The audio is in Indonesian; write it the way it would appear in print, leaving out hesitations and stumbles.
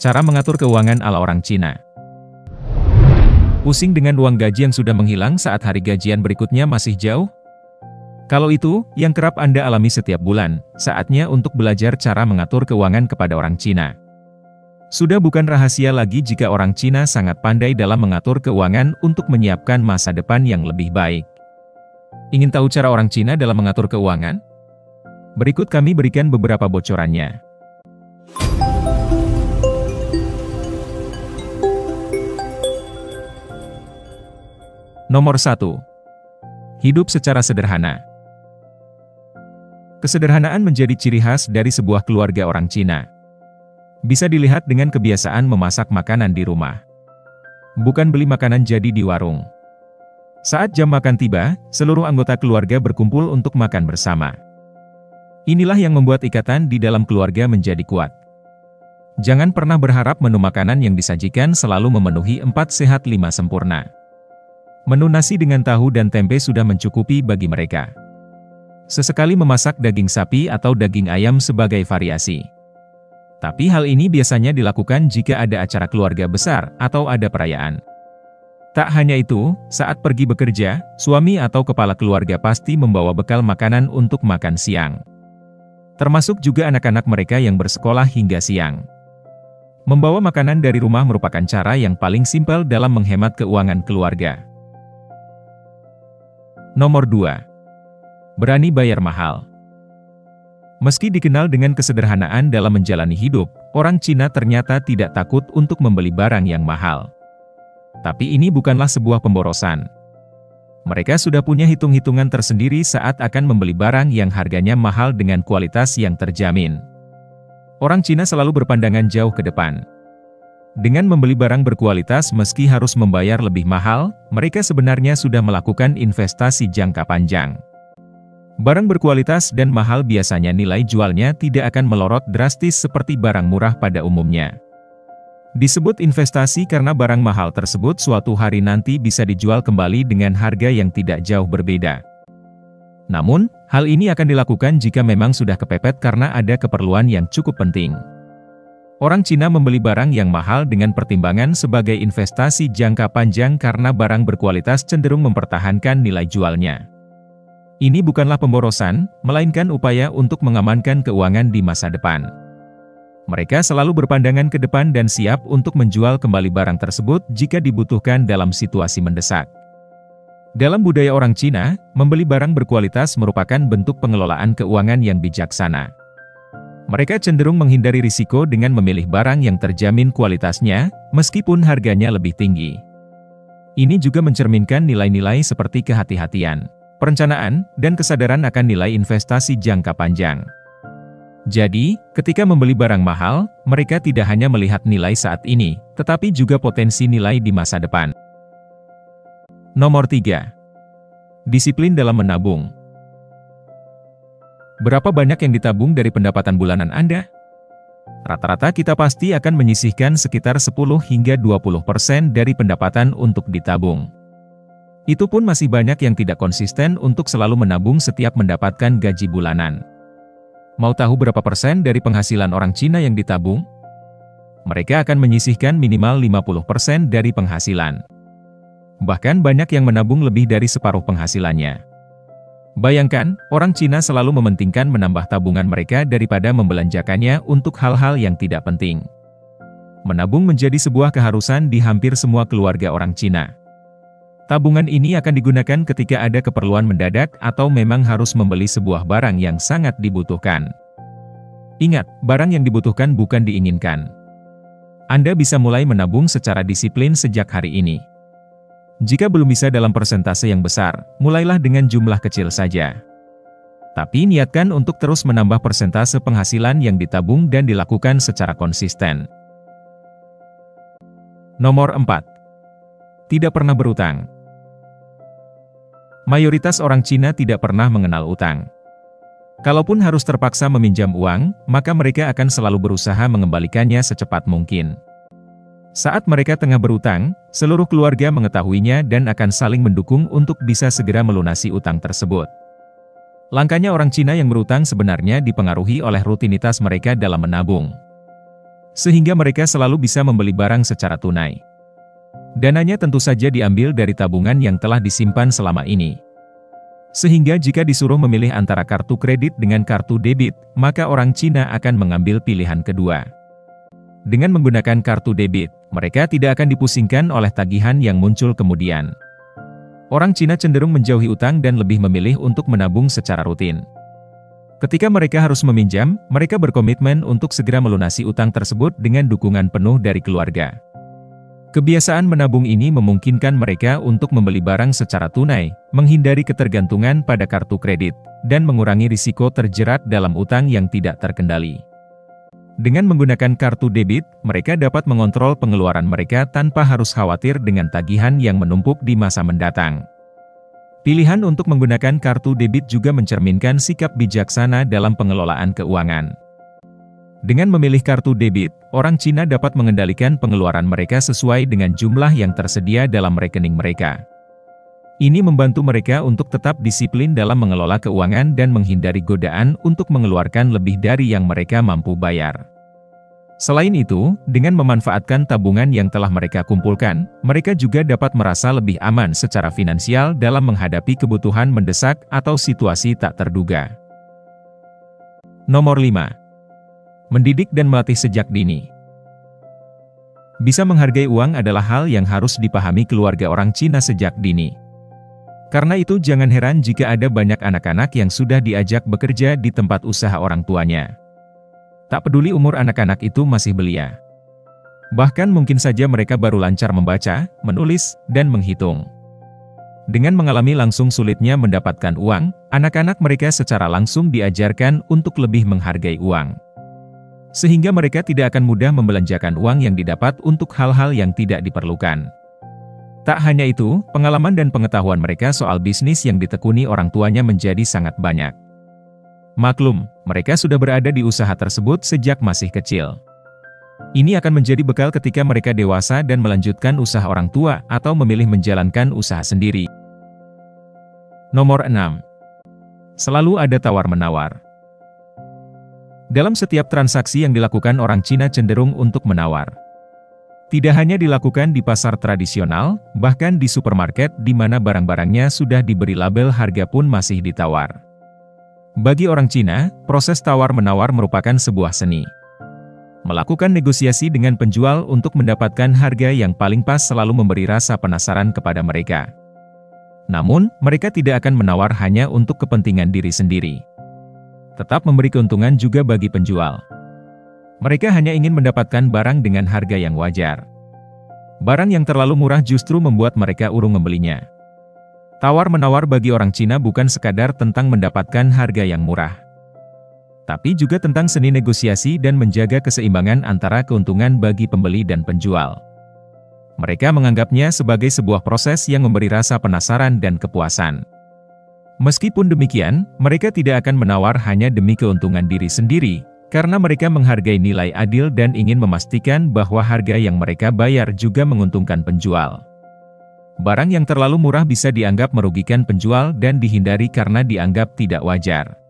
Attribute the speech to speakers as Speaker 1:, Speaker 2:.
Speaker 1: Cara mengatur keuangan ala orang Cina. Pusing dengan uang gaji yang sudah menghilang saat hari gajian berikutnya masih jauh? Kalau itu, yang kerap Anda alami setiap bulan, saatnya untuk belajar cara mengatur keuangan kepada orang Cina. Sudah bukan rahasia lagi jika orang Cina sangat pandai dalam mengatur keuangan untuk menyiapkan masa depan yang lebih baik. Ingin tahu cara orang Cina dalam mengatur keuangan? Berikut kami berikan beberapa bocorannya. Nomor 1. Hidup secara sederhana. Kesederhanaan menjadi ciri khas dari sebuah keluarga orang Cina. Bisa dilihat dengan kebiasaan memasak makanan di rumah. Bukan beli makanan jadi di warung. Saat jam makan tiba, seluruh anggota keluarga berkumpul untuk makan bersama. Inilah yang membuat ikatan di dalam keluarga menjadi kuat. Jangan pernah berharap menu makanan yang disajikan selalu memenuhi 4 sehat 5 sempurna. Menu nasi dengan tahu dan tempe sudah mencukupi bagi mereka. Sesekali memasak daging sapi atau daging ayam sebagai variasi. Tapi hal ini biasanya dilakukan jika ada acara keluarga besar atau ada perayaan. Tak hanya itu, saat pergi bekerja, suami atau kepala keluarga pasti membawa bekal makanan untuk makan siang. Termasuk juga anak-anak mereka yang bersekolah hingga siang. Membawa makanan dari rumah merupakan cara yang paling simpel dalam menghemat keuangan keluarga. Nomor 2. Berani bayar mahal. Meski dikenal dengan kesederhanaan dalam menjalani hidup, orang Cina ternyata tidak takut untuk membeli barang yang mahal. Tapi ini bukanlah sebuah pemborosan. Mereka sudah punya hitung-hitungan tersendiri saat akan membeli barang yang harganya mahal dengan kualitas yang terjamin. Orang Cina selalu berpandangan jauh ke depan. Dengan membeli barang berkualitas meski harus membayar lebih mahal, mereka sebenarnya sudah melakukan investasi jangka panjang. Barang berkualitas dan mahal biasanya nilai jualnya tidak akan melorot drastis seperti barang murah pada umumnya. Disebut investasi karena barang mahal tersebut suatu hari nanti bisa dijual kembali dengan harga yang tidak jauh berbeda. Namun, hal ini akan dilakukan jika memang sudah kepepet karena ada keperluan yang cukup penting. Orang Cina membeli barang yang mahal dengan pertimbangan sebagai investasi jangka panjang karena barang berkualitas cenderung mempertahankan nilai jualnya. Ini bukanlah pemborosan, melainkan upaya untuk mengamankan keuangan di masa depan. Mereka selalu berpandangan ke depan dan siap untuk menjual kembali barang tersebut jika dibutuhkan dalam situasi mendesak. Dalam budaya orang Cina, membeli barang berkualitas merupakan bentuk pengelolaan keuangan yang bijaksana. Mereka cenderung menghindari risiko dengan memilih barang yang terjamin kualitasnya, meskipun harganya lebih tinggi. Ini juga mencerminkan nilai-nilai seperti kehati-hatian, perencanaan, dan kesadaran akan nilai investasi jangka panjang. Jadi, ketika membeli barang mahal, mereka tidak hanya melihat nilai saat ini, tetapi juga potensi nilai di masa depan. Nomor 3. Disiplin dalam menabung. Berapa banyak yang ditabung dari pendapatan bulanan Anda? Rata-rata kita pasti akan menyisihkan sekitar 10 hingga 20% dari pendapatan untuk ditabung. Itu pun masih banyak yang tidak konsisten untuk selalu menabung setiap mendapatkan gaji bulanan. Mau tahu berapa persen dari penghasilan orang Cina yang ditabung? Mereka akan menyisihkan minimal 50% dari penghasilan. Bahkan banyak yang menabung lebih dari separuh penghasilannya. Bayangkan, orang Cina selalu mementingkan menambah tabungan mereka daripada membelanjakannya untuk hal-hal yang tidak penting. Menabung menjadi sebuah keharusan di hampir semua keluarga orang Cina. Tabungan ini akan digunakan ketika ada keperluan mendadak atau memang harus membeli sebuah barang yang sangat dibutuhkan. Ingat, barang yang dibutuhkan bukan diinginkan. Anda bisa mulai menabung secara disiplin sejak hari ini. Jika belum bisa dalam persentase yang besar, mulailah dengan jumlah kecil saja. Tapi niatkan untuk terus menambah persentase penghasilan yang ditabung dan dilakukan secara konsisten. Nomor 4. Tidak pernah berutang. Mayoritas orang Cina tidak pernah mengenal utang. Kalaupun harus terpaksa meminjam uang, maka mereka akan selalu berusaha mengembalikannya secepat mungkin. Saat mereka tengah berutang, seluruh keluarga mengetahuinya dan akan saling mendukung untuk bisa segera melunasi utang tersebut. Langkanya orang Cina yang berutang sebenarnya dipengaruhi oleh rutinitas mereka dalam menabung. sehingga mereka selalu bisa membeli barang secara tunai. Dananya tentu saja diambil dari tabungan yang telah disimpan selama ini. Sehingga jika disuruh memilih antara kartu kredit dengan kartu debit, maka orang Cina akan mengambil pilihan kedua. Dengan menggunakan kartu debit, mereka tidak akan dipusingkan oleh tagihan yang muncul kemudian. Orang Cina cenderung menjauhi utang dan lebih memilih untuk menabung secara rutin. Ketika mereka harus meminjam, mereka berkomitmen untuk segera melunasi utang tersebut dengan dukungan penuh dari keluarga. Kebiasaan menabung ini memungkinkan mereka untuk membeli barang secara tunai, menghindari ketergantungan pada kartu kredit, dan mengurangi risiko terjerat dalam utang yang tidak terkendali. Dengan menggunakan kartu debit, mereka dapat mengontrol pengeluaran mereka tanpa harus khawatir dengan tagihan yang menumpuk di masa mendatang. Pilihan untuk menggunakan kartu debit juga mencerminkan sikap bijaksana dalam pengelolaan keuangan. Dengan memilih kartu debit, orang Cina dapat mengendalikan pengeluaran mereka sesuai dengan jumlah yang tersedia dalam rekening mereka. Ini membantu mereka untuk tetap disiplin dalam mengelola keuangan dan menghindari godaan untuk mengeluarkan lebih dari yang mereka mampu bayar. Selain itu, dengan memanfaatkan tabungan yang telah mereka kumpulkan, mereka juga dapat merasa lebih aman secara finansial dalam menghadapi kebutuhan mendesak atau situasi tak terduga. Nomor 5. Mendidik dan melatih sejak dini. Bisa menghargai uang adalah hal yang harus dipahami keluarga orang Cina sejak dini. Karena itu jangan heran jika ada banyak anak-anak yang sudah diajak bekerja di tempat usaha orang tuanya. Tak peduli umur anak-anak itu masih belia. Bahkan mungkin saja mereka baru lancar membaca, menulis, dan menghitung. Dengan mengalami langsung sulitnya mendapatkan uang, anak-anak mereka secara langsung diajarkan untuk lebih menghargai uang. Sehingga mereka tidak akan mudah membelanjakan uang yang didapat untuk hal-hal yang tidak diperlukan. Tak hanya itu, pengalaman dan pengetahuan mereka soal bisnis yang ditekuni orang tuanya menjadi sangat banyak. Maklum, mereka sudah berada di usaha tersebut sejak masih kecil. Ini akan menjadi bekal ketika mereka dewasa dan melanjutkan usaha orang tua atau memilih menjalankan usaha sendiri. Nomor 6. Selalu ada tawar-menawar. Dalam setiap transaksi yang dilakukan orang Cina cenderung untuk menawar. Tidak hanya dilakukan di pasar tradisional, bahkan di supermarket di mana barang-barangnya sudah diberi label harga pun masih ditawar. Bagi orang Cina, proses tawar-menawar merupakan sebuah seni. Melakukan negosiasi dengan penjual untuk mendapatkan harga yang paling pas selalu memberi rasa penasaran kepada mereka. Namun, mereka tidak akan menawar hanya untuk kepentingan diri sendiri. Tetap memberi keuntungan juga bagi penjual. Mereka hanya ingin mendapatkan barang dengan harga yang wajar. Barang yang terlalu murah justru membuat mereka urung membelinya. Tawar-menawar bagi orang Cina bukan sekadar tentang mendapatkan harga yang murah, tapi juga tentang seni negosiasi dan menjaga keseimbangan antara keuntungan bagi pembeli dan penjual. Mereka menganggapnya sebagai sebuah proses yang memberi rasa penasaran dan kepuasan. Meskipun demikian, mereka tidak akan menawar hanya demi keuntungan diri sendiri, karena mereka menghargai nilai adil dan ingin memastikan bahwa harga yang mereka bayar juga menguntungkan penjual. Barang yang terlalu murah bisa dianggap merugikan penjual dan dihindari karena dianggap tidak wajar.